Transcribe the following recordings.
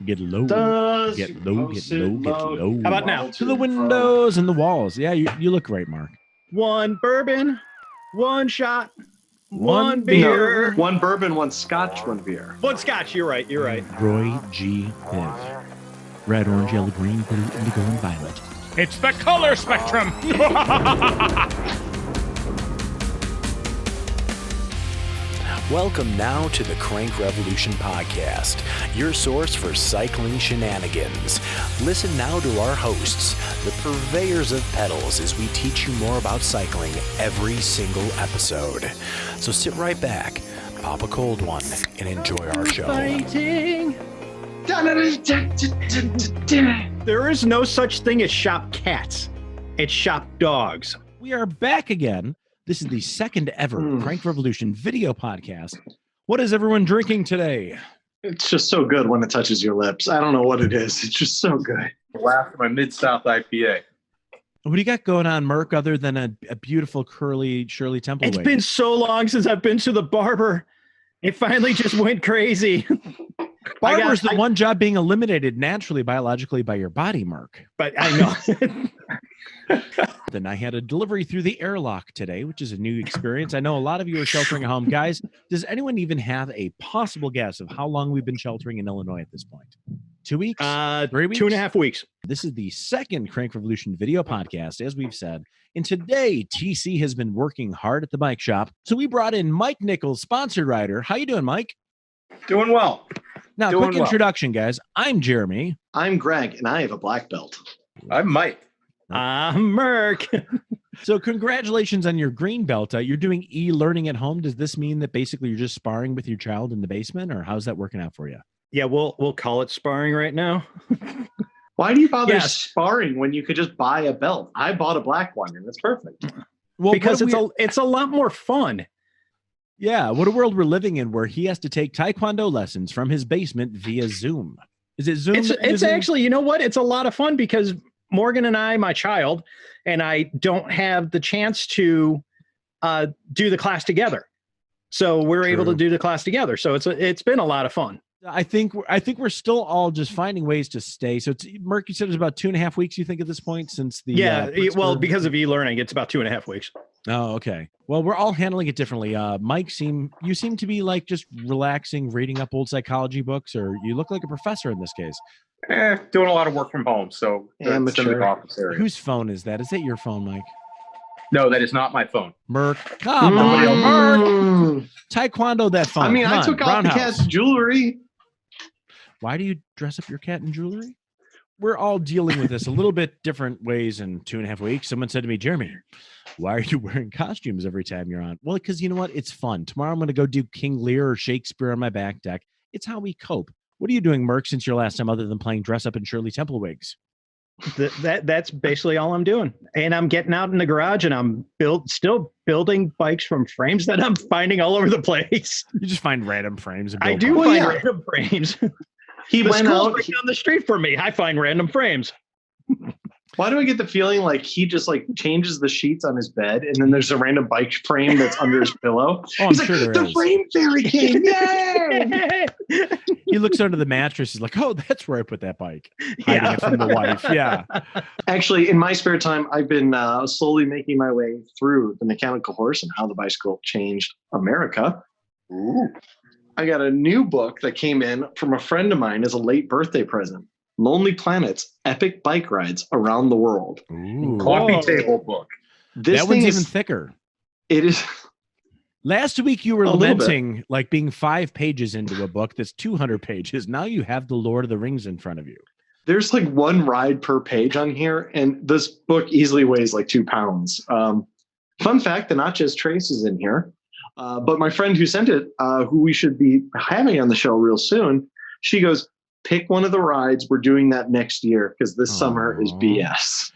Get low. Does Get low, get low, get low. How about now? To the windows and the walls. Yeah, you look great, Mark. One bourbon, one shot, one beer. No, one bourbon, one scotch, one beer. One scotch. You're right. Roy G. Biv. Red, orange, yellow, green, blue, indigo, and violet. It's the color spectrum. Welcome now to the Crank Revolution podcast, your source for cycling shenanigans. Listen now to our hosts, the purveyors of pedals, as we teach you more about cycling every single episode. So sit right back, pop a cold one, and enjoy our show. Fighting. There is no such thing as shop cats. It's shop dogs. We are back again. This is the second ever Crank Revolution video podcast. What is everyone drinking today? It's just so good when it touches your lips. I don't know what it is. It's just so good. Laugh my Mid-South IPA. What do you got going on, Merc, other than a beautiful curly Shirley Temple It's wig? been so long since I've been to the barber. It finally just went crazy. Barber's the one job being eliminated naturally, biologically by your body, Merc. But I know. Then I had a delivery through the airlock today, which is a new experience. I know a lot of you are sheltering at home. Guys, does anyone even have a possible guess of how long we've been sheltering in Illinois at this point? 2 weeks? 3 weeks? 2.5 weeks. This is the second Crank Revolution video podcast, as we've said. And today, TC has been working hard at the bike shop. So we brought in Mike Nichols, sponsored rider. How you doing, Mike? Doing well. Now, quick introduction, guys. I'm Jeremy. I'm Greg, and I have a black belt. I'm Mike. I'm Merc. So congratulations on your green belt. You're doing e-learning at home. Does this mean that basically you're just sparring with your child in the basement, or how's that working out for you? Yeah, we'll call it sparring right now. Why do you bother sparring when you could just buy a belt? I bought a black one, and it's perfect. Well, because it's a lot more fun. Yeah, what a world we're living in where he has to take Taekwondo lessons from his basement via Zoom. Is it Zoom? It's actually, you know what? It's a lot of fun because Morgan and I, my child, and I don't have the chance to do the class together. So we're able to do the class together. So it's been a lot of fun. I think we're still all just finding ways to stay. So it's Merc, you said it's about 2.5 weeks, you think, at this point since the well, because of e-learning, it's about 2.5 weeks. Oh, okay. Well, we're all handling it differently. Mike, you seem to be like just relaxing, reading up old psychology books, or you look like a professor in this case. Doing a lot of work from home, so it's in the office area. Whose phone is that? Is that your phone, Mike? No, that is not my phone. Merc, come on, Merc. Taekwondo that phone. I mean, I took off the cat's jewelry. Why do you dress up your cat in jewelry? We're all dealing with this a little bit different ways in 2.5 weeks. Someone said to me, Jeremy, why are you wearing costumes every time you're on? Well, because you know what? It's fun. Tomorrow I'm going to go do King Lear or Shakespeare on my back deck. It's how we cope. What are you doing, Merc, since your last time other than playing dress up in Shirley Temple wigs? That's basically all I'm doing. And I'm getting out in the garage and I'm still building bikes from frames that I'm finding all over the place. You just find random frames. I do find random frames. He went out right down the street for me. I find random frames. Why do I get the feeling like he just like changes the sheets on his bed and then there's a random bike frame that's under his pillow? Oh, He's I'm sure like, the frame fairy came. Yay! He looks under the mattress. He's like, oh, that's where I put that bike. Hiding it from the wife. Yeah. Actually, in my spare time, I've been slowly making my way through The Mechanical Horse and How the Bicycle Changed America. Ooh. I got a new book that came in from a friend of mine as a late birthday present. Lonely Planet's Epic Bike Rides Around the World. Ooh. Coffee table book. That one's even thicker. It is. Last week you were lamenting like being 5 pages into a book that's 200 pages. Now you have the Lord of the Rings in front of you. There's like one ride per page on here, and this book easily weighs like 2 pounds. Fun fact, the Natchez Trace is in here. But my friend who sent it, who we should be having on the show real soon, she goes, pick one of the rides. We're doing that next year because this summer is BS.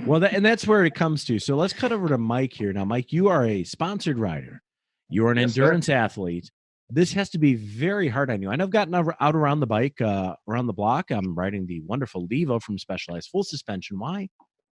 Well, that's where it comes to. So let's cut over to Mike here. Now, Mike, you are a sponsored rider. You're an endurance athlete. This has to be very hard on you. I know I've gotten out around the bike, around the block. I'm riding the wonderful Levo from Specialized Full Suspension. Why?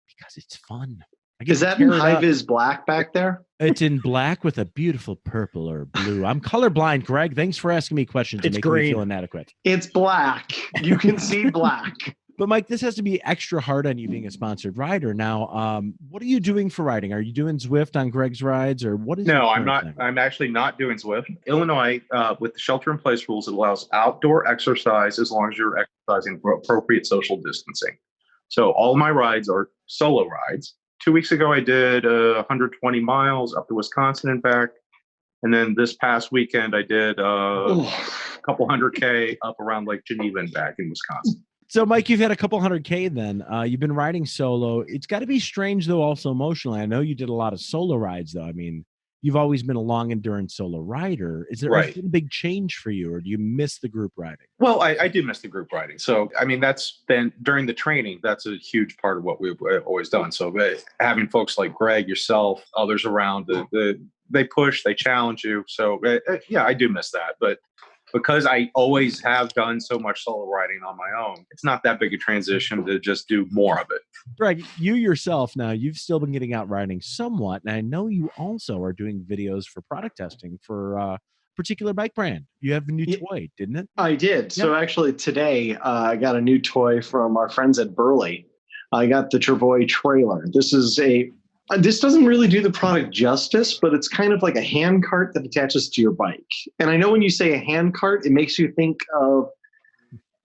Because it's fun. Is that in high-vis black back there? It's in black with a beautiful purple or blue. I'm colorblind, Greg. Thanks for asking me questions and making me feel inadequate. It's black. You can see black. But Mike, this has to be extra hard on you being a sponsored rider. Now, what are you doing for riding? Are you doing Zwift on Greg's rides, or what is? No, I'm not. I'm actually not doing Zwift. Illinois, with the shelter-in-place rules, it allows outdoor exercise as long as you're exercising for appropriate social distancing. So all of my rides are solo rides. 2 weeks ago, I did 120 miles up to Wisconsin and back. And then this past weekend, I did a couple 100K up around Lake Geneva and back in Wisconsin. So, Mike, you've had a couple 100K then. You've been riding solo. It's got to be strange, though, also emotionally. I know you did a lot of solo rides, though. I mean, you've always been a long endurance solo rider. Is there a big change for you, or do you miss the group riding? Well, I do miss the group riding. So, I mean, that's been during the training. That's a huge part of what we've always done. So having folks like Greg, yourself, others around, they push, they challenge you. So, yeah, I do miss that. But because I always have done so much solo riding on my own, it's not that big a transition to just do more of it. Greg, you yourself now, you've still been getting out riding somewhat. And I know you also are doing videos for product testing for a particular bike brand. You have a new toy, didn't it? I did. Yep. So actually today, I got a new toy from our friends at Burley. I got the Travoy trailer. This doesn't really do the product justice, but it's kind of like a hand cart that attaches to your bike. And I know when you say a hand cart, it makes you think of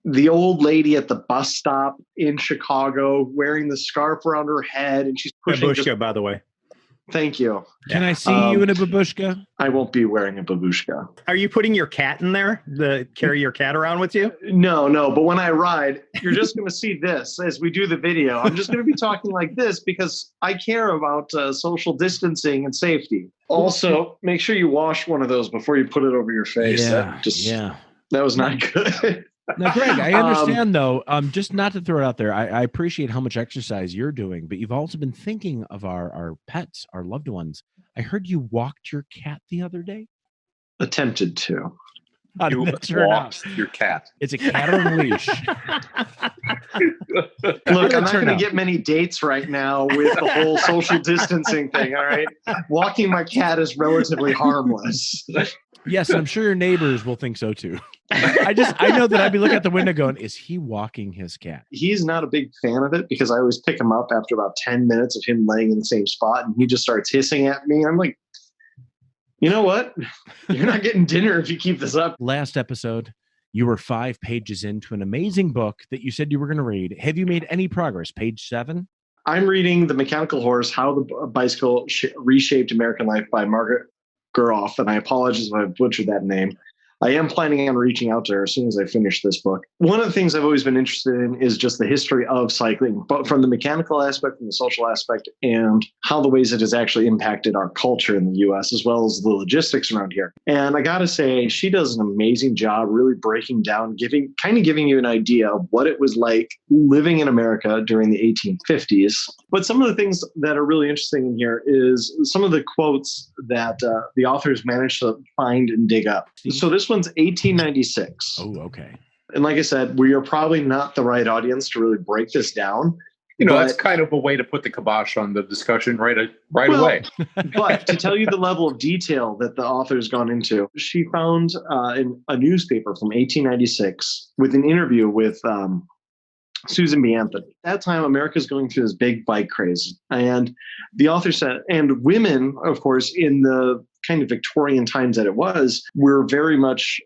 the old lady at the bus stop in Chicago wearing the scarf around her head, and she's pushing. Babushka, by the way. Thank you. Can I see you in a babushka? I won't be wearing a babushka. Are you putting your cat in there? Carry your cat around with you? No. But when I ride, you're just going to see this as we do the video. I'm just going to be talking like this because I care about social distancing and safety. Also, make sure you wash one of those before you put it over your face. Yeah. That was not good. Now, Greg, I understand, though, just not to throw it out there, I appreciate how much exercise you're doing, but you've also been thinking of our pets, our loved ones. I heard you walked your cat the other day? Attempted to. You walked your cat. It's a cat on a leash. Look, I'm not going to get many dates right now with the whole social distancing thing, all right? Walking my cat is relatively harmless. Yes, and I'm sure your neighbors will think so too. I know that I'd be looking out the window going, is he walking his cat? He's not a big fan of it because I always pick him up after about 10 minutes of him laying in the same spot and he just starts hissing at me. I'm like, you know what? You're not getting dinner if you keep this up. Last episode, you were 5 pages into an amazing book that you said you were going to read. Have you made any progress? Page 7? I'm reading The Mechanical Horse, How the Bicycle Reshaped American Life by Margaret Guroff, and I apologize if I butchered that name. I am planning on reaching out to her as soon as I finish this book. One of the things I've always been interested in is just the history of cycling, but from the mechanical aspect and the social aspect and how the ways it has actually impacted our culture in the U.S. as well as the logistics around here. And I got to say, she does an amazing job really breaking down, giving you an idea of what it was like living in America during the 1850s. But some of the things that are really interesting in here is some of the quotes that the authors managed to find and dig up. So this one's 1896. Oh, okay. And like I said, we are probably not the right audience to really break this down. You know, that's kind of a way to put the kibosh on the discussion right away. But to tell you the level of detail that the author's gone into, she found in a newspaper from 1896 with an interview with Susan B. Anthony. At that time, America's going through this big bike craze. And the author said, and women, of course, in the kind of Victorian times that it was, were very much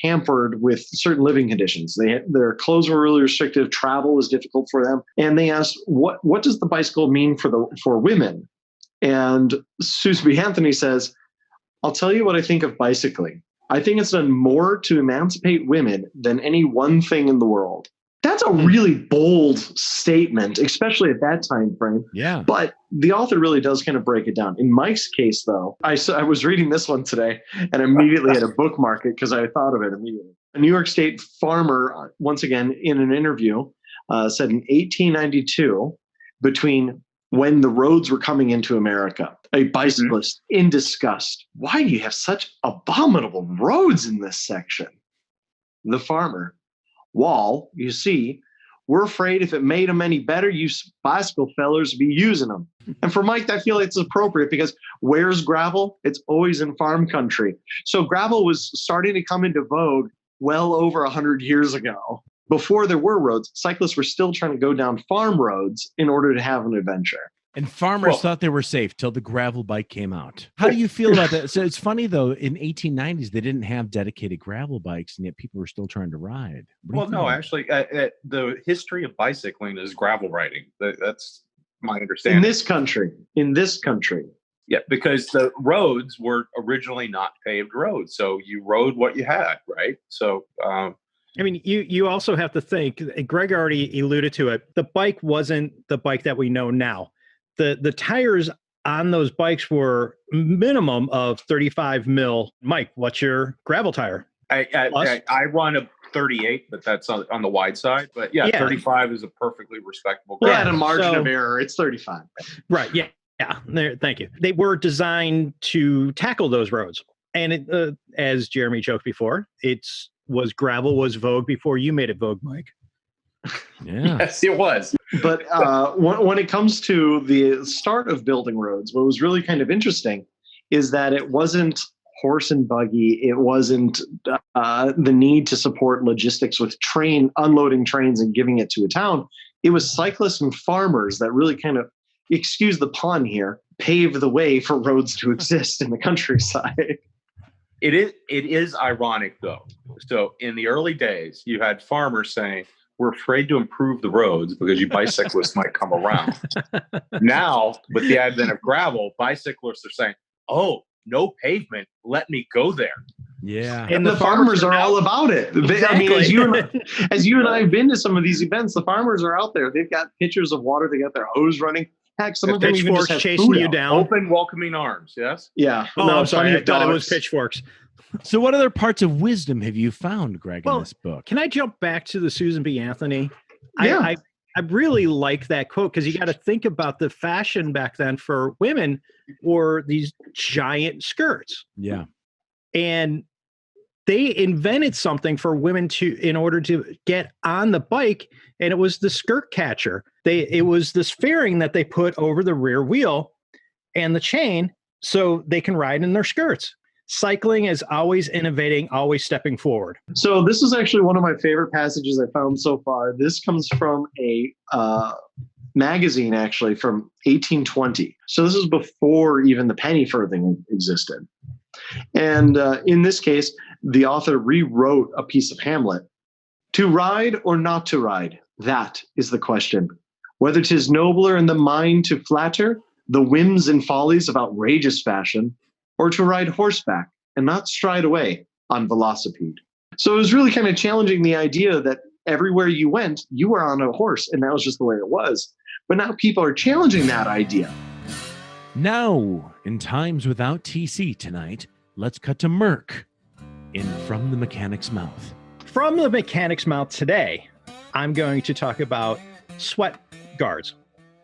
hampered with certain living conditions. Their clothes were really restrictive. Travel was difficult for them. And they asked, what does the bicycle mean for women? And Susan B. Anthony says, I'll tell you what I think of bicycling. I think it's done more to emancipate women than any one thing in the world. That's a really bold statement, especially at that time frame. Yeah. But the author really does kind of break it down. In Mike's case, though, I was reading this one today and immediately had a bookmark it because I thought of it immediately. A New York State farmer, once again, in an interview, said in 1892, between when the roads were coming into America, a bicyclist in disgust. Why do you have such abominable roads in this section? The farmer. Wall, you see, We're afraid if it made them any better, you bicycle fellers would be using them. And for Mike, I feel it's appropriate because where's gravel? It's always in farm country. So gravel was starting to come into vogue well over 100 years ago. Before there were roads, cyclists were still trying to go down farm roads in order to have an adventure. And farmers thought they were safe till the gravel bike came out. How do you feel about that? So it's funny, though, in 1890s, they didn't have dedicated gravel bikes, and yet people were still trying to ride. Well, no, actually, the history of bicycling is gravel riding. That's my understanding. In this country. Yeah, because the roads were originally not paved roads. So you rode what you had, right? So, I mean, you also have to think, Greg already alluded to it, the bike wasn't the bike that we know now. The tires on those bikes were minimum of 35 mil. Mike, what's your gravel tire? I run a 38, but that's on the wide side. But yeah, 35 is a perfectly respectable. Well, at a margin of error, it's 35. Right. Yeah. Yeah. There. Thank you. They were designed to tackle those roads. And as Jeremy joked before, gravel was vogue before you made it vogue, Mike. Yeah. Yes, it was. But when it comes to the start of building roads, what was really kind of interesting is that it wasn't horse and buggy. It wasn't the need to support logistics with unloading trains and giving it to a town. It was cyclists and farmers that really kind of, excuse the pun here, paved the way for roads to exist in the countryside. It is ironic, though. So in the early days, you had farmers saying, we're afraid to improve the roads because you bicyclists might come around. Now, with the advent of gravel, bicyclists are saying, oh, no pavement, let me go there. Yeah. And the farmers are all about it. Exactly. I mean, as you and I have been to some of these events, the farmers are out there. They've got pitchers of water. They got their hose running. Heck, some of them even just have chasing you down. Open, welcoming arms, yes? Yeah. Oh, no, I'm sorry. I thought it was pitchforks. So what other parts of wisdom have you found, Greg, in this book? Can I jump back to the Susan B. Anthony? Yeah. I really like that quote because you got to think about the fashion back then for women wore these giant skirts. Yeah. And they invented something for women in order to get on the bike, and it was the skirt catcher. It was this fairing that they put over the rear wheel and the chain so they can ride in their skirts. Cycling is always innovating, always stepping forward. So this is actually one of my favorite passages I found so far. This comes from a magazine, actually, from 1820. So this is before even the penny farthing existed. And in this case, the author rewrote a piece of Hamlet. To ride or not to ride, that is the question. Whether 'tis nobler in the mind to flatter the whims and follies of outrageous fashion, or to ride horseback and not stride away on velocipede. So it was really kind of challenging the idea that everywhere you went, you were on a horse, and that was just the way it was. But now people are challenging that idea. Now, in Times Without TC tonight, let's cut to Merc in From the Mechanic's Mouth. From the Mechanic's Mouth today, I'm going to talk about sweat guards.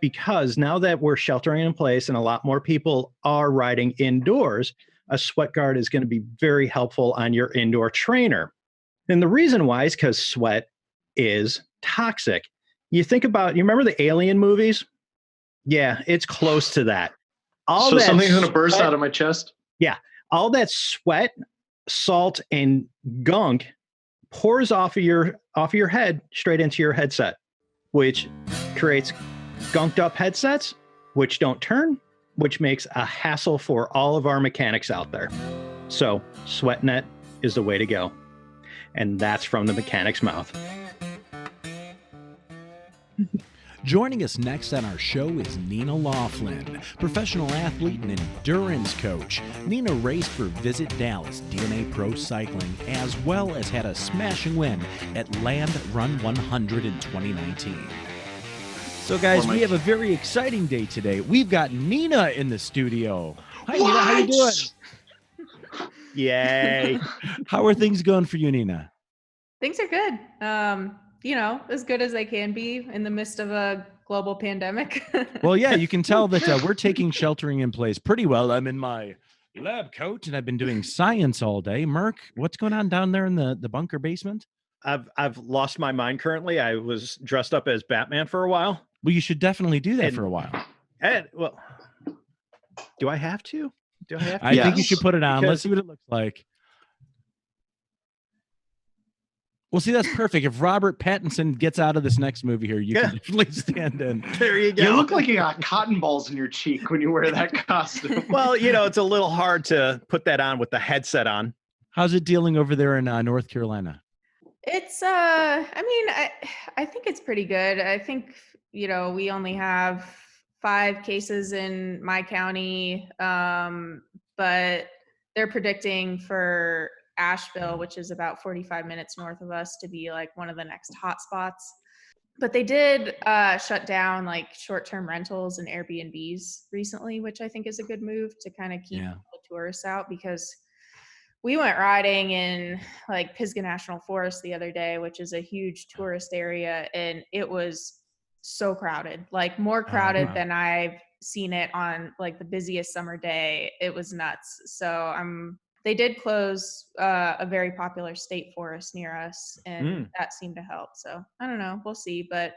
Because now that we're sheltering in place and a lot more people are riding indoors, a sweat guard is going to be very helpful on your indoor trainer. And the reason why is because sweat is toxic. You remember the Alien movies? Yeah, it's close to that. So something's going to burst out of my chest? Yeah. All that sweat, salt, and gunk pours off of your head straight into your headset, which creates gunked up headsets, which don't turn, which makes a hassle for all of our mechanics out there. So SweatNet is the way to go. And that's From the Mechanic's Mouth. Joining us next on our show is Nina Laughlin, professional athlete and endurance coach. Nina raced for Visit Dallas DNA Pro Cycling, as well as had a smashing win at Land Run 100 in 2019. So, guys, we have a very exciting day today. We've got Nina in the studio. Hi, Nina. How you doing? Yay. How are things going for you, Nina? Things are good. As good as they can be in the midst of a global pandemic. Well, yeah, you can tell that we're taking sheltering in place pretty well. I'm in my lab coat and I've been doing science all day. Merc, what's going on down there in the bunker basement? I've lost my mind currently. I was dressed up as Batman for a while. Well, you should definitely do that And- for a while. And well, do I have to? I think you Yes. should put it on. Because- Let's see what it looks like. Well, see, that's perfect. If Robert Pattinson gets out of this next movie here, you can definitely stand in. There you go. You look like you got cotton balls in your cheek when you wear that costume. Well, it's a little hard to put that on with the headset on. How's it dealing over there in North Carolina? It's I think it's pretty good. I think, we only have 5 cases in my county, but they're predicting for Asheville, which is about 45 minutes north of us, to be like one of the next hot spots. But they did shut down like short-term rentals and Airbnbs recently, which I think is a good move to kind of keep the tourists out, because we went riding in like Pisgah National Forest the other day, which is a huge tourist area, and it was so crowded, like more crowded than I've seen it on like the busiest summer day. It was nuts. So they did close a very popular state forest near us, and that seemed to help. So I don't know, we'll see, but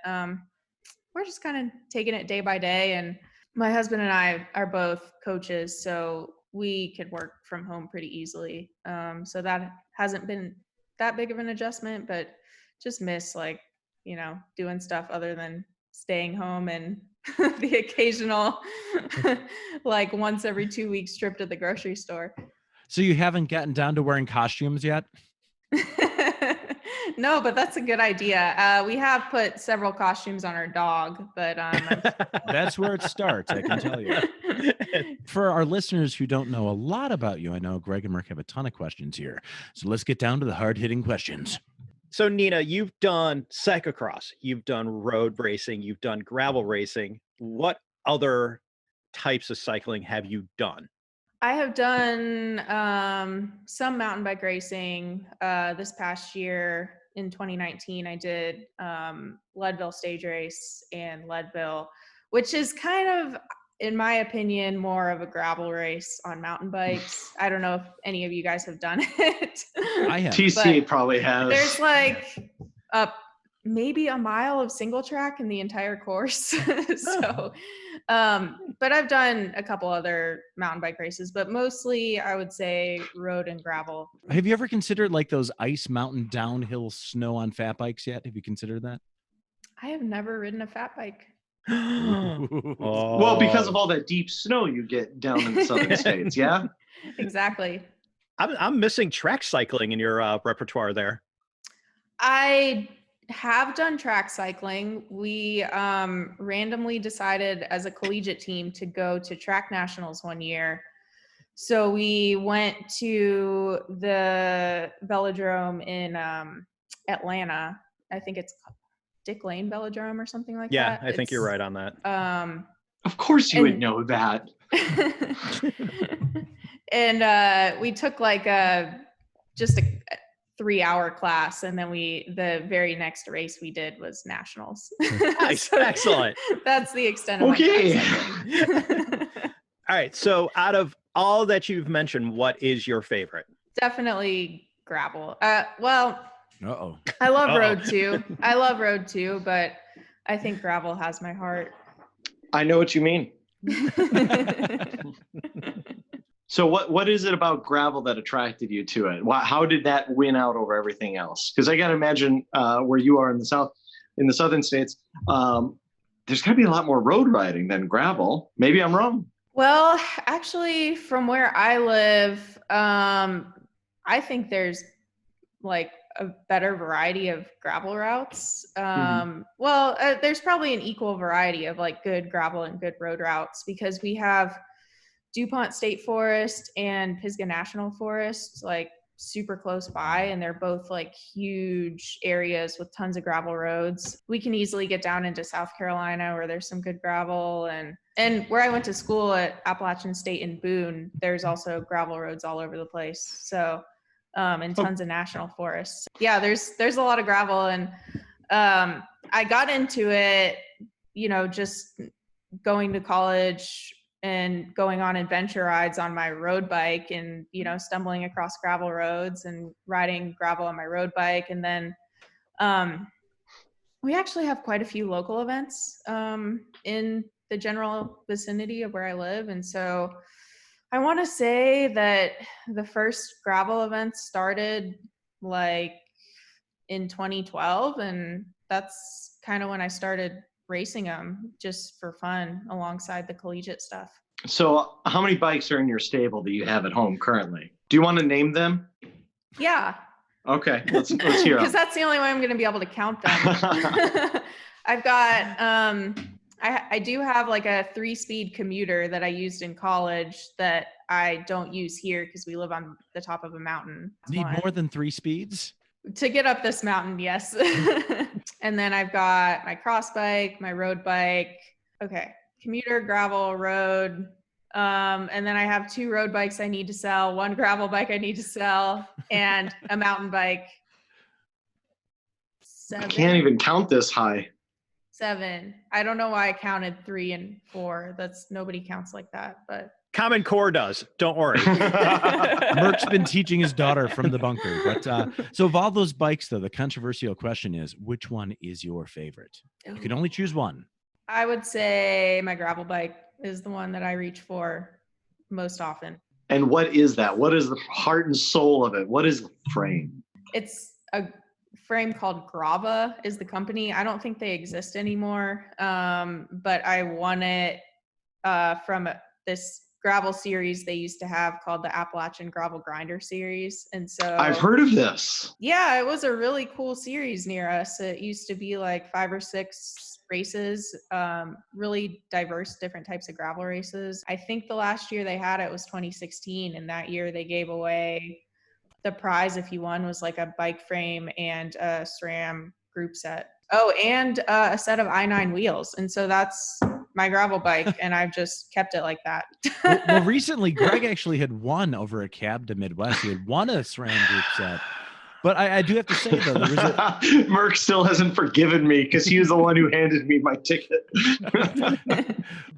we're just kind of taking it day by day. And my husband and I are both coaches, so we could work from home pretty easily. So that hasn't been that big of an adjustment, but just miss doing stuff other than staying home and the occasional like once every 2 weeks trip to the grocery store. So you haven't gotten down to wearing costumes yet? No, but that's a good idea. We have put several costumes on our dog, but that's where it starts, I can tell you. For our listeners who don't know a lot about you, I know Greg and Mark have a ton of questions here. So let's get down to the hard-hitting questions. So Nina, you've done cyclocross, you've done road racing, you've done gravel racing. What other types of cycling have you done? I have done some mountain bike racing. This past year in 2019, I did Leadville Stage Race and Leadville, which is kind of, in my opinion, more of a gravel race on mountain bikes. I don't know if any of you guys have done it. I have. TC probably has. There's like maybe a mile of single track in the entire course. So, but I've done a couple other mountain bike races, but mostly I would say road and gravel. Have you ever considered like those ice mountain downhill snow on fat bikes yet? Have you considered that? I have never ridden a fat bike. Well, because of all that deep snow you get down in the southern states, yeah? Exactly. I'm missing track cycling in your repertoire there. I have done track cycling. We randomly decided as a collegiate team to go to track nationals one year. So we went to the velodrome in Atlanta. I think it's Dick Lane Velodrome or something like that. Yeah, I think you're right on that. Of course you would know that. And we took like just a 3-hour class, and then the very next race we did was nationals. Nice. So Excellent. That's the extent of Okay. my track cycling. All right. So out of all that you've mentioned, what is your favorite? Definitely gravel. Well, Uh-oh. I love road too. I love road too, but I think gravel has my heart. I know what you mean. So what is it about gravel that attracted you to it? How did that win out over everything else? Because I got to imagine where you are in the southern states, there's got to be a lot more road riding than gravel. Maybe I'm wrong. Well, actually, from where I live, I think there's like a better variety of gravel routes. Well, there's probably an equal variety of like good gravel and good road routes, because we have DuPont State Forest and Pisgah National Forest like super close by, and they're both like huge areas with tons of gravel roads. We can easily get down into South Carolina where there's some good gravel, and where I went to school at Appalachian State in Boone, there's also gravel roads all over the place. So and tons of national forests. Yeah, there's a lot of gravel, and I got into it, just going to college and going on adventure rides on my road bike, and stumbling across gravel roads and riding gravel on my road bike. And then We actually have quite a few local events in the general vicinity of where I live. And so I want to say that the first gravel event started like in 2012. And that's kind of when I started racing them just for fun alongside the collegiate stuff. So how many bikes are in your stable that you have at home currently? Do you want to name them? Yeah. Okay, let's hear Because them. that's the only way I'm going to be able to count them. I've got, I do have like a 3-speed commuter that I used in college that I don't use here because we live on the top of a mountain. Need more than 3 speeds? To get up this mountain, yes. And then I've got my cross bike, my road bike. Okay, commuter, gravel, road. And then I have 2 road bikes I need to sell, 1 gravel bike I need to sell, and a mountain bike. 7. I can't even count this high. 7. I don't know why I counted 3 and 4. That's nobody counts like that, but Common Core does. Don't worry. Merck's been teaching his daughter from the bunker. But so of all those bikes, though, the controversial question is, which one is your favorite? You can only choose one. I would say my gravel bike is the one that I reach for most often. And what is that? What is the heart and soul of it? What is the frame? It's a frame called Grava is the company. I don't think they exist anymore. But I won it from this gravel series they used to have called the Appalachian Gravel Grinder Series. And so I've heard of this. Yeah, it was a really cool series near us. It used to be like 5 or 6 races, really diverse, different types of gravel races. I think the last year they had it was 2016. And that year they gave away the prize if you won was like a bike frame and a SRAM group set. Oh, and a set of I9 wheels. And so that's my gravel bike, and I've just kept it like that. Well, recently, Greg actually had won over at Cab to Midwest. He had won a SRAM group set. But I do have to say, though, there was Merck still hasn't forgiven me because he was the one who handed me my ticket.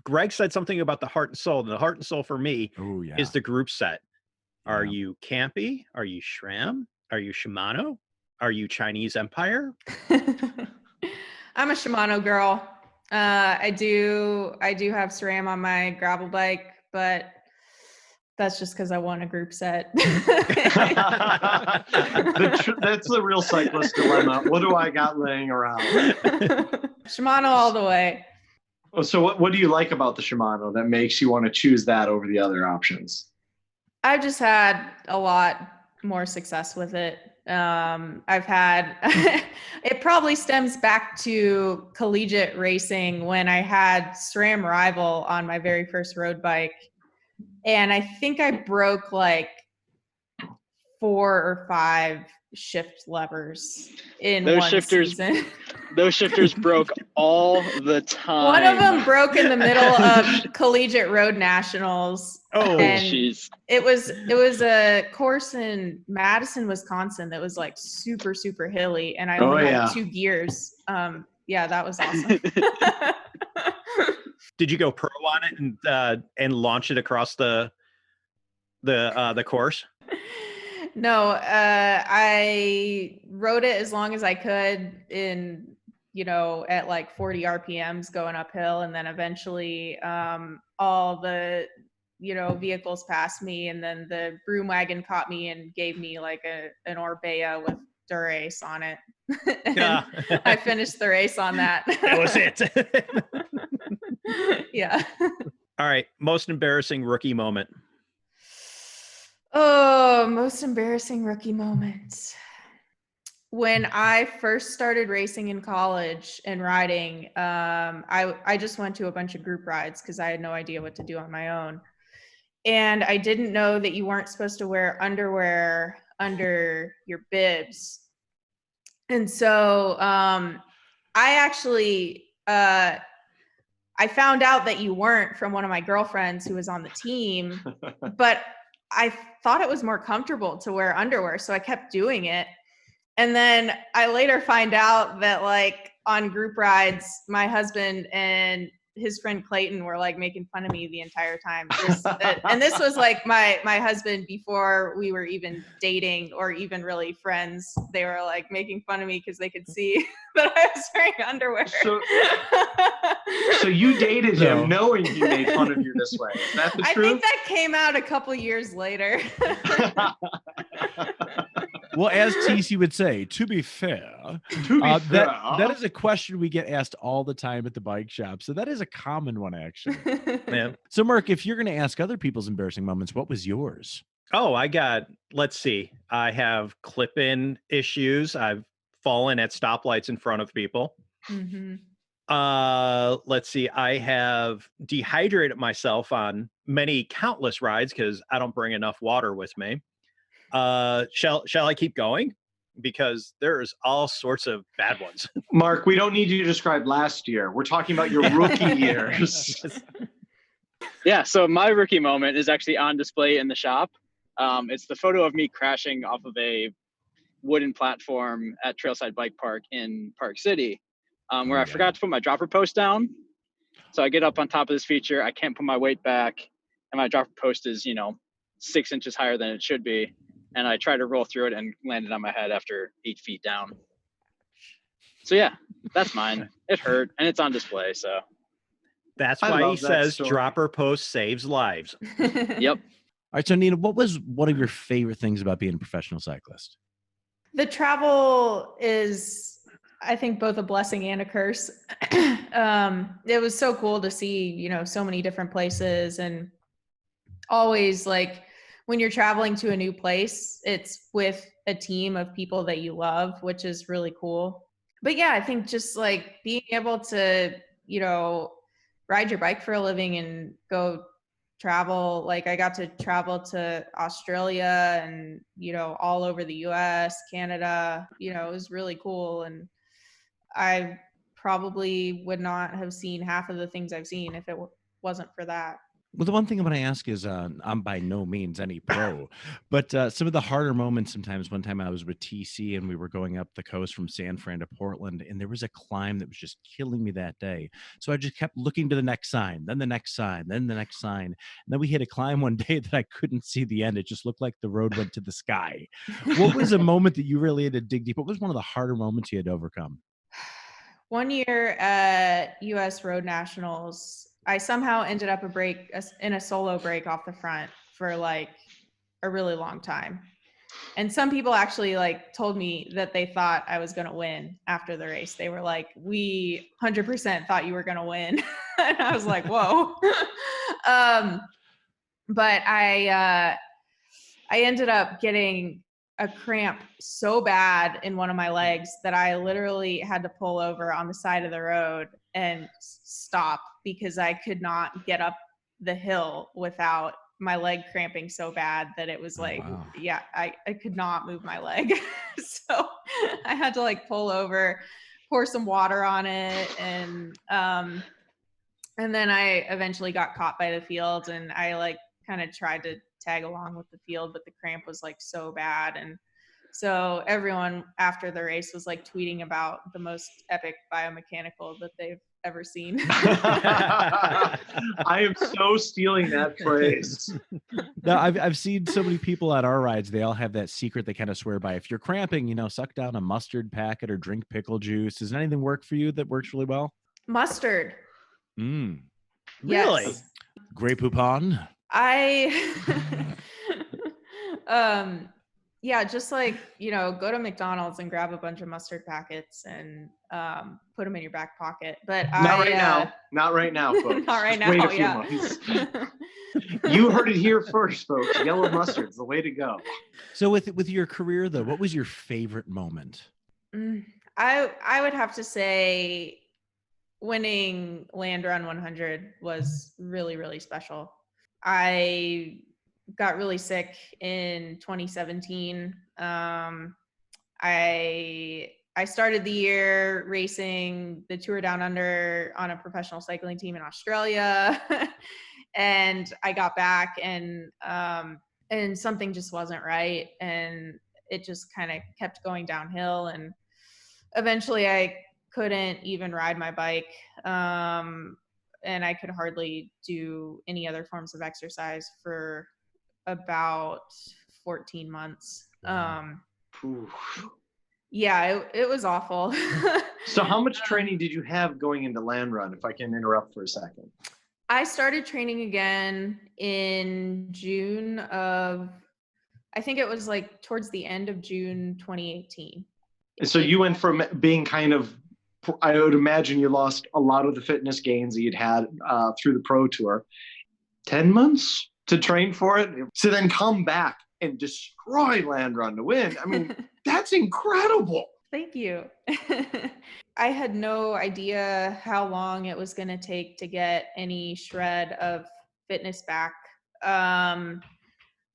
Greg said something about the heart and soul. And the heart and soul for me is the group set. Are you Campy? Are you SRAM? Are you Shimano? Are you Chinese Empire? I'm a Shimano girl. I do have SRAM on my gravel bike, but that's just because I won a group set. That's the real cyclist dilemma. What do I got laying around? Shimano all the way. Oh, so what do you like about the Shimano that makes you want to choose that over the other options? I've just had a lot more success with it. I've had, it probably stems back to collegiate racing when I had SRAM Rival on my very first road bike. And I think I broke like 4 or 5 shift levers in those one shifters, season. Those shifters broke all the time. One of them broke in the middle of collegiate road nationals. Oh, jeez. It was a course in Madison, Wisconsin that was like super, super hilly, and I only had 2 gears. Yeah, that was awesome. Did you go pro on it and launch it across the course? No, I rode it as long as I could at like 40 RPMs going uphill. And then eventually all the, vehicles passed me, and then the broom wagon caught me and gave me like an Orbea with Durace on it. Yeah. I finished the race on that. That was it. Yeah. All right. Most embarrassing rookie moment. Oh, most embarrassing rookie moment. When I first started racing in college and riding, I just went to a bunch of group rides because I had no idea what to do on my own. And I didn't know that you weren't supposed to wear underwear under your bibs. And so I actually, I found out that you weren't from one of my girlfriends who was on the team, but I thought it was more comfortable to wear underwear, so I kept doing it. And then I later find out that like on group rides, my husband and his friend Clayton were like making fun of me the entire time. And this was like my husband before we were even dating or even really friends. They were like making fun of me because they could see that I was wearing underwear. So you dated him knowing he made fun of you this way. Is that the truth? I think that came out a couple years later. Well, as TC would say, to be fair, that is a question we get asked all the time at the bike shop. So that is a common one, actually. Yeah. So, Mark, if you're going to ask other people's embarrassing moments, what was yours? Oh, let's see. I have clip-in issues. I've fallen at stoplights in front of people. Mm-hmm. Let's see. I have dehydrated myself on many countless rides because I don't bring enough water with me. Shall I keep going? Because there's all sorts of bad ones. Mark, we don't need you to describe last year. We're talking about your rookie years. Yeah, so my rookie moment is actually on display in the shop. It's the photo of me crashing off of a wooden platform at Trailside Bike Park in Park City, where I forgot to put my dropper post down. So I get up on top of this feature. I can't put my weight back, and my dropper post is, 6 inches higher than it should be. And I tried to roll through it and landed on my head after 8 feet down. So yeah, that's mine. It hurt, and it's on display. So that's why he says dropper post saves lives. Yep. All right. So Nina, what was one of your favorite things about being a professional cyclist? The travel is, I think, both a blessing and a curse. It was so cool to see, so many different places, and always like, when you're traveling to a new place, it's with a team of people that you love, which is really cool. But yeah, I think just like being able to, ride your bike for a living and go travel. Like I got to travel to Australia and, all over the US, Canada, it was really cool. And I probably would not have seen half of the things I've seen if it wasn't for that. Well, the one thing I'm going to ask is I'm by no means any pro, but some of the harder moments sometimes. One time I was with TC and we were going up the coast from San Fran to Portland, and there was a climb that was just killing me that day. So I just kept looking to the next sign, then the next sign, then the next sign. And then we hit a climb one day that I couldn't see the end. It just looked like the road went to the sky. What was a moment that you really had to dig deep? What was one of the harder moments you had to overcome? One year at US Road Nationals, I somehow ended up in a solo break off the front for like a really long time. And some people actually like told me that they thought I was going to win after the race. They were like, we 100% thought you were going to win. And I was like, whoa. But I ended up getting a cramp so bad in one of my legs that I literally had to pull over on the side of the road and stop because I could not get up the hill without my leg cramping so bad that it was like, yeah, I could not move my leg. So I had to like pull over, pour some water on it. And then I eventually got caught by the field, and I like kind of tried to tag along with the field, but the cramp was like so bad. And so everyone after the race was like tweeting about the most epic biomechanical that they've ever seen. I am so stealing that phrase. No, I've seen so many people at our rides. They all have that secret they kind of swear by. If you're cramping, suck down a mustard packet or drink pickle juice. Does anything work for you that works really well? Mustard. Really? Yes. Grey Poupon? Yeah, just like, go to McDonald's and grab a bunch of mustard packets and put them in your back pocket. But Not right now, folks. Not right now. Wait a few months. You heard it here first, folks. Yellow mustard's the way to go. So with your career though, what was your favorite moment? I would have to say winning Land Run 100 was really, really special. I got really sick in 2017. I started the year racing the Tour Down Under on a professional cycling team in Australia. And I got back and something just wasn't right. And it just kind of kept going downhill. And eventually I couldn't even ride my bike. and I could hardly do any other forms of exercise for about 14 months. Yeah, it was awful. So how much training did you have going into land run, if I can interrupt for a second? I started training again in June of, I think it was like towards the end of June 2018. So you went from being kind of, I would imagine you lost a lot of the fitness gains that you'd had through the pro tour. 10 months to train for it, to then come back and destroy land run to win. I mean, that's incredible. Thank you. I had no idea how long it was going to take to get any shred of fitness back.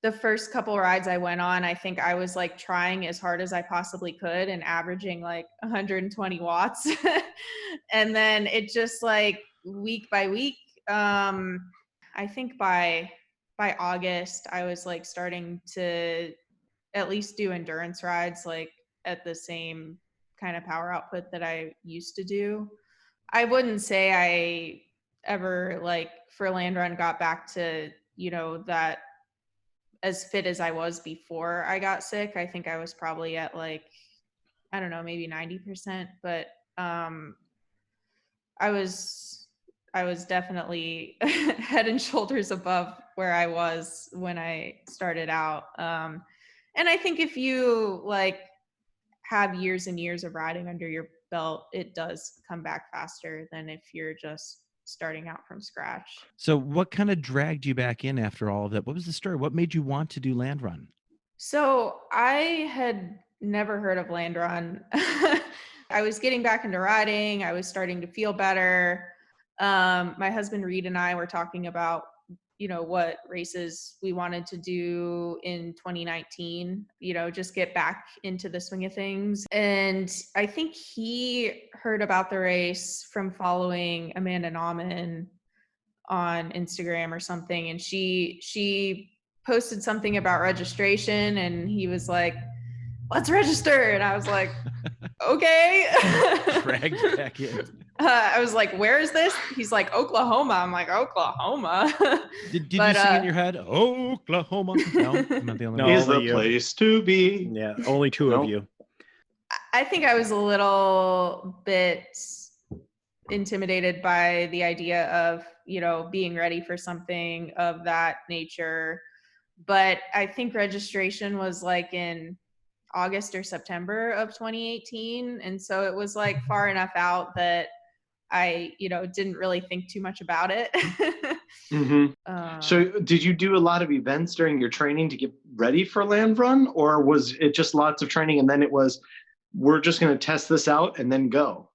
The first couple rides I went on, I think I was like trying as hard as I possibly could and averaging like 120 watts. And then it just like week by week, I think by August, I was like starting to at least do endurance rides, like at the same kind of power output that I used to do. I wouldn't say I ever like for land run got back to, you know, that as fit as I was before I got sick. I think I was probably at like, I don't know, maybe 90%, but I was definitely head and shoulders above where I was when I started out. And I think if you like have years and years of riding under your belt, it does come back faster than if you're just starting out from scratch. So what kind of dragged you back in after all of that? What was the story? What made you want to do land run? So I had never heard of land run. I was getting back into riding. I was starting to feel better. My husband Reed and I were talking about, you know, what races we wanted to do in 2019, you know, just get back into the swing of things. And I think he heard about the race from following Amanda Nauman on Instagram or something. And she posted something about registration and he was like, let's register. And I was like, okay. Dragged back in. I was like, where is this? He's like, Oklahoma. I'm like, Oklahoma. Did you sing in your head, Oklahoma? No, I'm not the only one. Is the place to be. Yeah, only two of you. I think I was a little bit intimidated by the idea of, you know, being ready for something of that nature. But I think registration was like in August or September of 2018. And so it was like far enough out that I, you know, didn't really think too much about it. So did you do a lot of events during your training to get ready for land run, or was it just lots of training and then it was, we're just going to test this out and then go?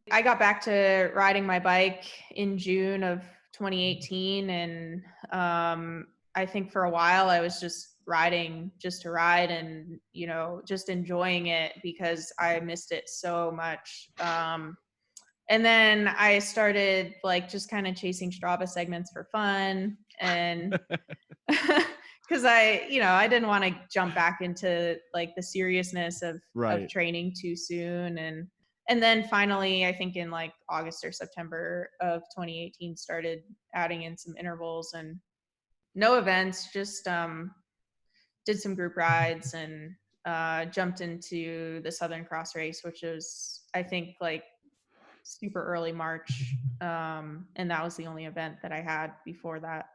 I got back to riding my bike in June of 2018. And I think for a while I was just riding just to ride and, you know, just enjoying it because I missed it so much. And then I started like just kind of chasing Strava segments for fun. And because I didn't want to jump back into like the seriousness of training too soon. And then finally, I think in like August or September of 2018, started adding in some intervals and no events, just did some group rides and jumped into the Southern Cross race, which was, I think, like super early March. And that was the only event that I had before that.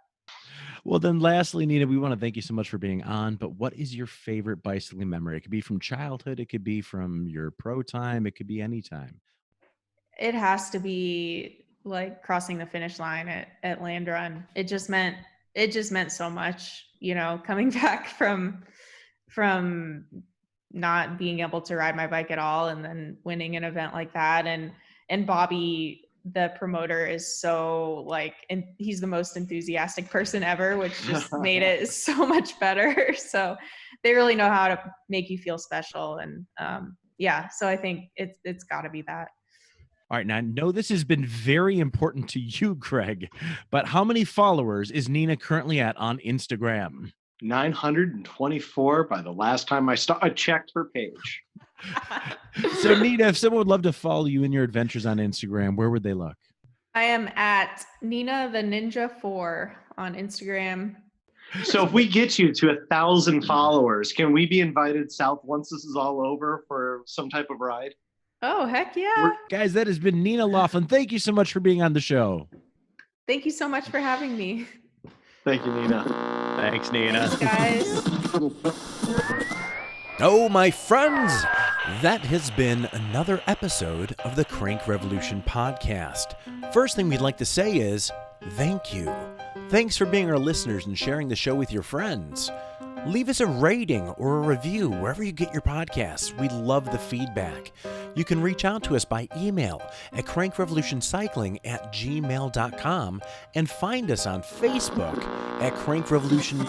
Well, then lastly, Nina, we want to thank you so much for being on, but what is your favorite bicycling memory? It could be from childhood. It could be from your pro time. It could be any time. It has to be like crossing the finish line at land run. It just meant so much, you know, coming back from not being able to ride my bike at all and then winning an event like that. And Bobby, the promoter, is so like, and he's the most enthusiastic person ever, which just made it so much better. So they really know how to make you feel special. And so I think it's got to be that. All right. Now, I know this has been very important to you, Greg, but how many followers is Nina currently at on Instagram? 924 by the last time I checked her page. So, Nina, if someone would love to follow you in your adventures on Instagram, where would they look? I am at Nina the Ninja 4 on Instagram. So if we get you to 1,000 followers, can we be invited south once this is all over for some type of ride? Oh, heck yeah. Guys, that has been Nina Laughlin. Thank you so much for being on the show. Thank you so much for having me. Thank you, Nina. Thanks, Nina. Thanks, guys. Oh, my friends, that has been another episode of the Crank Revolution podcast. First thing we'd like to say is thank you. Thanks for being our listeners and sharing the show with your friends. Leave us a rating or a review wherever you get your podcasts. We love the feedback. You can reach out to us by email at crankrevolutioncycling@gmail.com and find us on Facebook at Crank Revolution.